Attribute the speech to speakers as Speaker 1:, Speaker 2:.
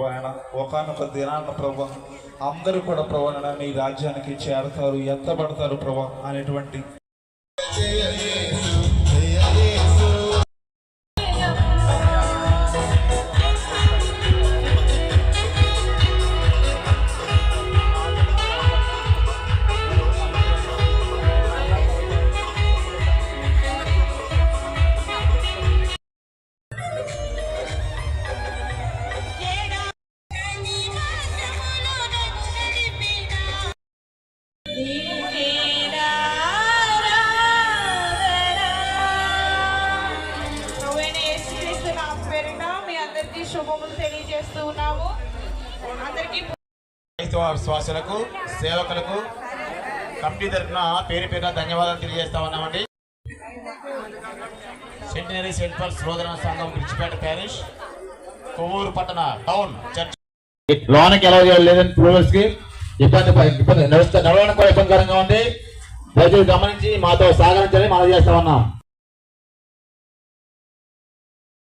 Speaker 1: ప్రభా నాయన. ఒకానొక దినాన్న ప్రభా అందరూ కూడా ప్రభా నాయన నీ రాజ్యానికి చేరతారు, ఎత్తబడతారు ప్రభా అనేటువంటి
Speaker 2: శుభములు తెలియజేస్తున్నాము. అందరికీ
Speaker 3: విశ్వాసులకు, సేవకులకు కమిటీ తరఫున పేరు పేరున ధన్యవాదాలు తెలియజేస్తా ఉన్నామండి. సెంటినరీ సెయింట్ పాల్స్ రోదన సంఘం బ్రిడ్జిపేట ప్యారిష్, కొవ్వూరు పట్టణ టౌన్ చర్చ్ లోనకి ఎలా లేదని ప్రూవర్స్ కి ఇబ్బంది నడవడానికి కూడా ఇబ్బందికరంగా ఉంది. ప్రజలు గమనించి మాతో సహకరించాలని మనం చేస్తా ఉన్నాం.